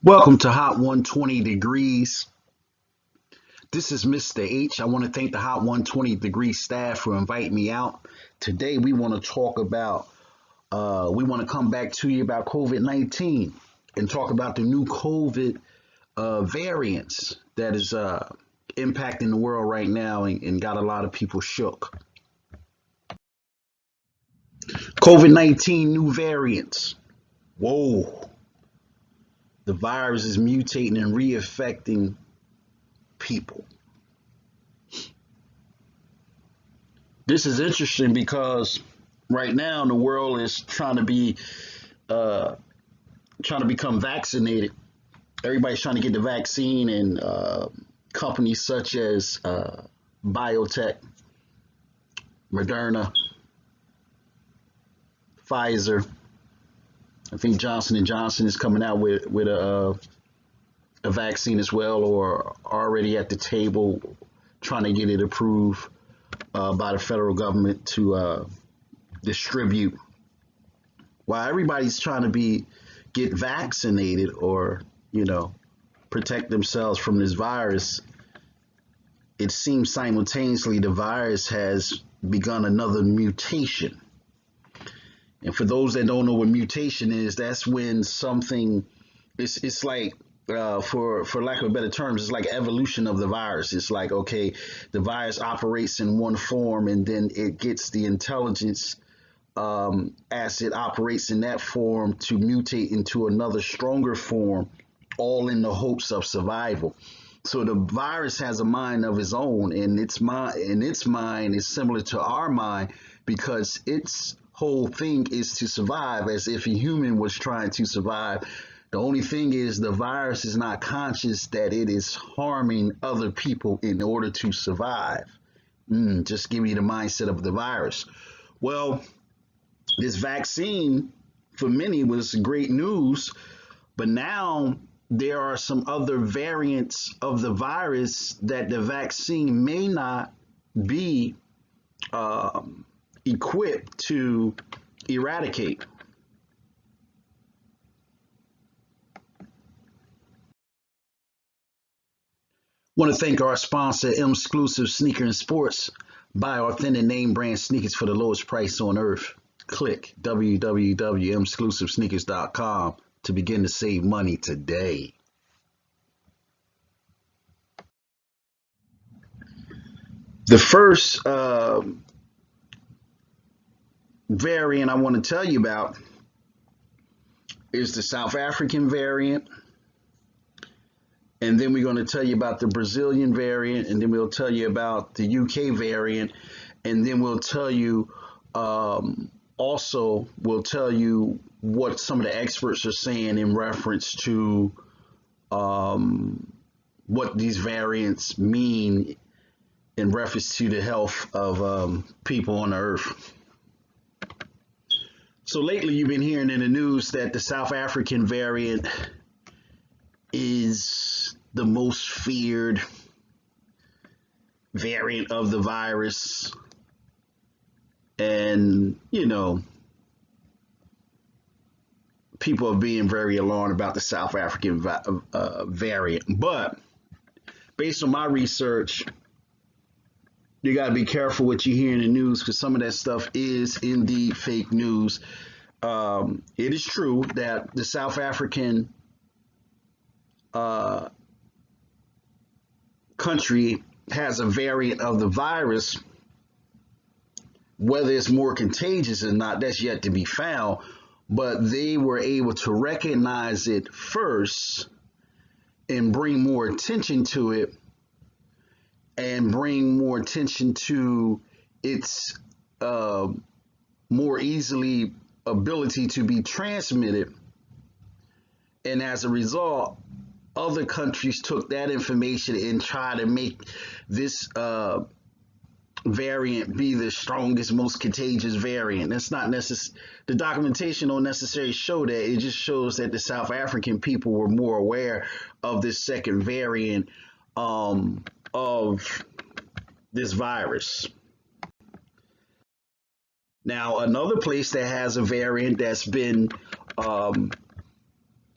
Welcome to Hot 120 Degrees. This is Mr. H. I want to thank the Hot 120 Degrees staff for inviting me out. Today we want to talk about, we want to come back to you about COVID-19 and talk about the new COVID variants that is impacting the world right now and got a lot of people shook. COVID-19 new variants. Whoa. The virus is mutating and re-infecting people. This is interesting because right now the world is trying to become vaccinated. Everybody's trying to get the vaccine, and companies such as biotech, Moderna, Pfizer. I think Johnson and Johnson is coming out with a vaccine as well, or already at the table trying to get it approved by the federal government to distribute. While everybody's trying to get vaccinated or protect themselves from this virus, it seems simultaneously the virus has begun another mutation. And for those that don't know what mutation is, that's when something, it's like, for lack of better terms, it's like evolution of the virus. It's like, okay, the virus operates in one form, and then it gets the intelligence as it operates in that form to mutate into another stronger form, all in the hopes of survival. So the virus has a mind of its own, and its mind is similar to our mind because its whole thing is to survive, as if a human was trying to survive. The only thing is the virus is not conscious that it is harming other people in order to survive. Just give me the mindset of the virus. Well, this vaccine for many was great news, but now there are some other variants of the virus that the vaccine may not be equipped to eradicate. Want to thank our sponsor, M-Exclusive Sneaker and Sports. Buy authentic name brand sneakers for the lowest price on earth. Click www.mexclusivesneakers.com to begin to save money today. The first variant I want to tell you about is the South African variant. And then we're going to tell you about the Brazilian variant, and then we'll tell you about the UK variant, and then we'll tell you we'll tell you what some of the experts are saying in reference to what these variants mean in reference to the health of people on the earth. So lately you've been hearing in the news that the South African variant is the most feared variant of the virus. And, people are being very alarmed about the South African variant. But based on my research, you got to be careful what you hear in the news, because some of that stuff is indeed fake news. It is true that the South African country has a variant of the virus. Whether it's more contagious or not, that's yet to be found. But they were able to recognize it first and bring more attention to it, and bring more attention to its more easily ability to be transmitted. And as a result, other countries took that information and tried to make this variant be the strongest, most contagious variant. That's not necessary. The documentation don't necessarily show that. It just shows that the South African people were more aware of this second variant of this virus. Now, another place that has a variant that's been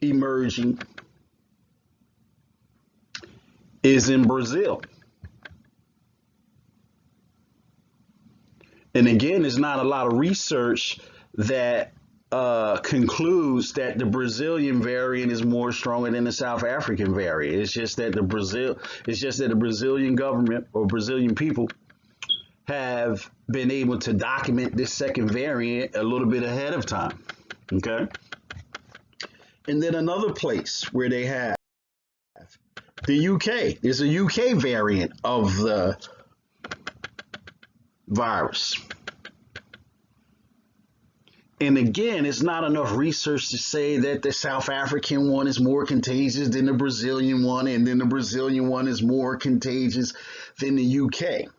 emerging is in Brazil. And again, there's not a lot of research that concludes that the Brazilian variant is more stronger than the South African variant. It's just that the Brazilian government or Brazilian people have been able to document this second variant a little bit ahead of time. Okay. And then another place where they have the UK. There's a UK variant of the virus. And again, it's not enough research to say that the South African one is more contagious than the Brazilian one, and then the Brazilian one is more contagious than the UK.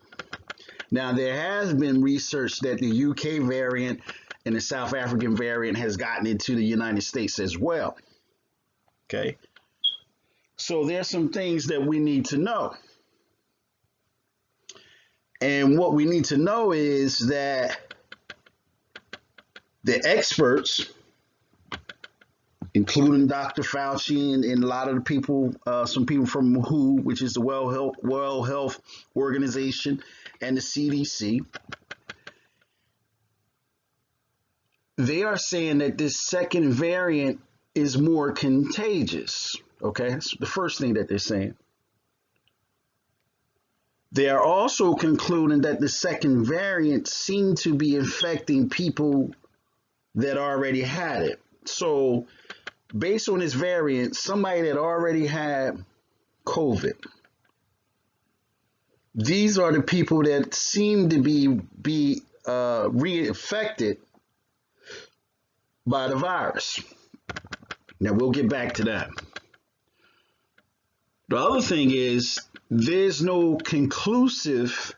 Now, there has been research that the UK variant and the South African variant has gotten into the United States as well. Okay. So there's some things that we need to know. And what we need to know is that the experts, including Dr. Fauci and a lot of the people, some people from WHO, which is the World Health Organization, and the CDC, they are saying that this second variant is more contagious. Okay, that's the first thing that they're saying. They are also concluding that the second variant seemed to be infecting people that already had it. So based on this variant, somebody that already had COVID, these are the people that seem to be reinfected by the virus. Now we'll get back to that. The other thing is there's no conclusive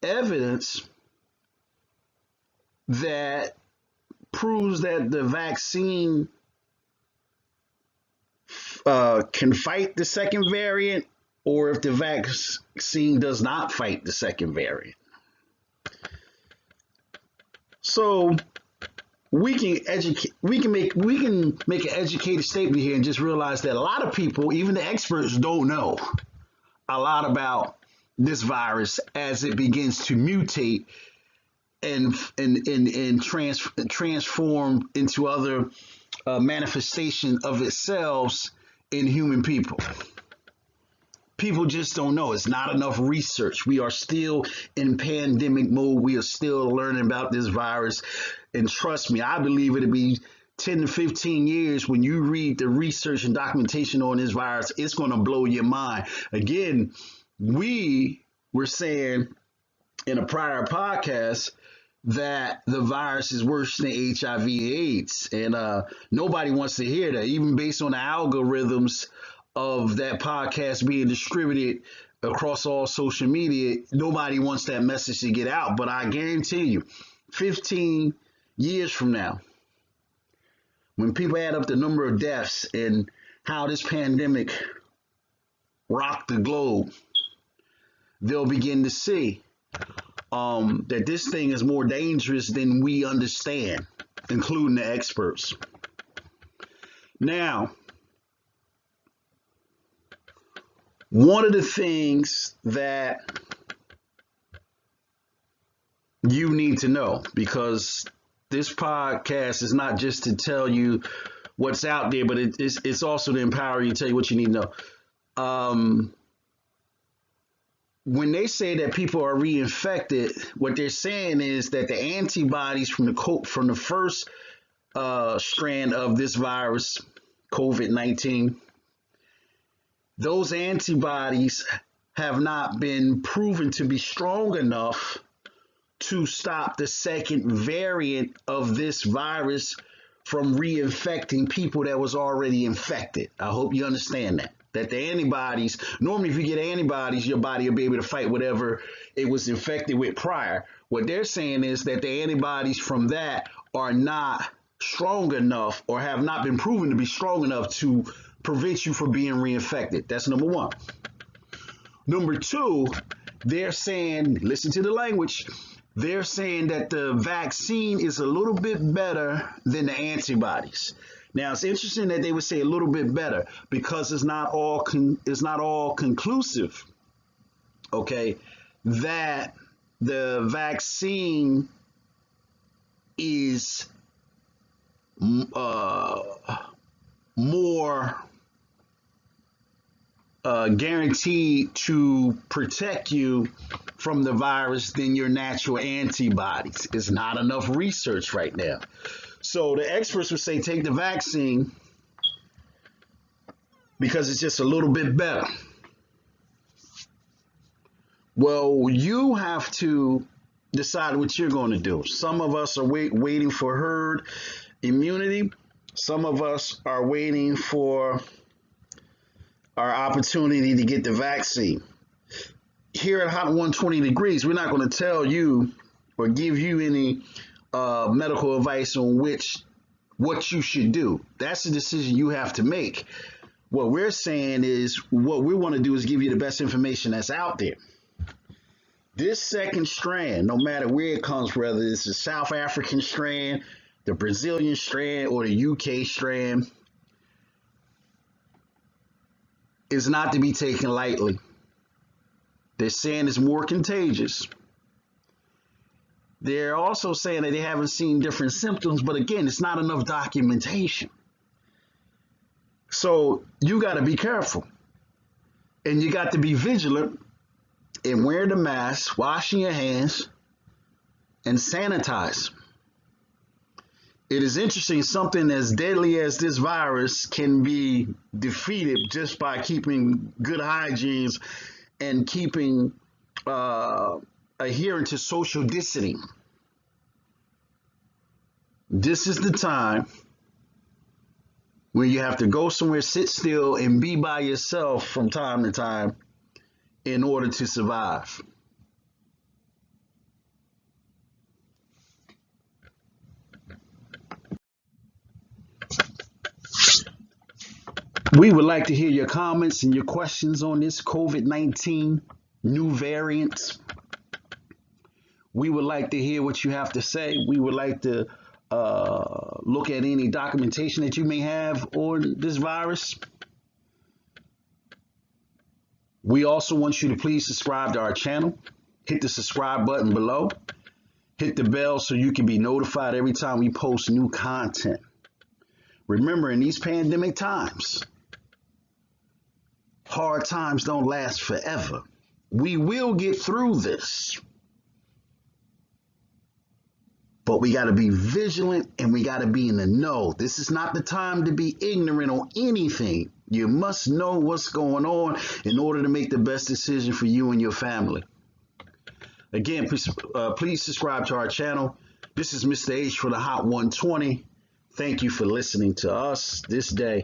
evidence that proves that the vaccine can fight the second variant, or if the vaccine does not fight the second variant. So we can make an educated statement here and just realize that a lot of people, even the experts, don't know a lot about this virus as it begins to mutate and transform into other manifestation of itself in human people. People just don't know. It's not enough research. We are still in pandemic mode. We are still learning about this virus. And trust me, I believe it'll be 10 to 15 years when you read the research and documentation on this virus. It's going to blow your mind. Again, we were saying in a prior podcast that the virus is worse than HIV/AIDS. And nobody wants to hear that, even based on the algorithms of that podcast being distributed across all social media. Nobody wants that message to get out, but I guarantee you 15 years from now, when people add up the number of deaths and how this pandemic rocked the globe, they'll begin to see that this thing is more dangerous than we understand, including the experts. Now, one of the things that you need to know, because this podcast is not just to tell you what's out there, but it's also to empower you, to tell you what you need to know. When they say that people are reinfected, what they're saying is that the antibodies from the first strand of this virus, COVID-19, those antibodies have not been proven to be strong enough to stop the second variant of this virus from reinfecting people that was already infected. I hope you understand that. That the antibodies, normally if you get antibodies, your body will be able to fight whatever it was infected with prior. What they're saying is that the antibodies from that are not strong enough, or have not been proven to be strong enough to prevent you from being reinfected. That's number one. Number two, they're saying, listen to the language, they're saying that the vaccine is a little bit better than the antibodies. Now it's interesting that they would say a little bit better because it's not all conclusive. Okay, that the vaccine is more guaranteed to protect you from the virus than your natural antibodies. It's not enough research right now. So the experts would say take the vaccine because it's just a little bit better. Well, you have to decide what you're going to do. Some of us are waiting for herd immunity. Some of us are waiting for our opportunity to get the vaccine. Here at Hot 120 Degrees, we're not going to tell you or give you any medical advice on what you should do. That's a decision you have to make. What we're saying is what we want to do is give you the best information that's out there. This second strand, no matter where it comes, whether it's the South African strand, the Brazilian strand, or the UK strand, is not to be taken lightly. They're saying it's more contagious. They're also saying that they haven't seen different symptoms, but again, it's not enough documentation. So you got to be careful. And you got to be vigilant in wearing the mask, washing your hands, and sanitize. It is interesting, something as deadly as this virus can be defeated just by keeping good hygiene and keeping adhering to social distancing. This is the time when you have to go somewhere, sit still, and be by yourself from time to time in order to survive. We would like to hear your comments and your questions on this COVID-19 new variant. We would like to hear what you have to say. We would like to look at any documentation that you may have on this virus. We also want you to please subscribe to our channel. Hit the subscribe button below. Hit the bell so you can be notified every time we post new content. Remember, in these pandemic times, hard times don't last forever. We will get through this. But we got to be vigilant and we got to be in the know. This is not the time to be ignorant on anything. You must know what's going on in order to make the best decision for you and your family. Again, please subscribe to our channel. This is Mr. H for the Hot 120. Thank you for listening to us this day.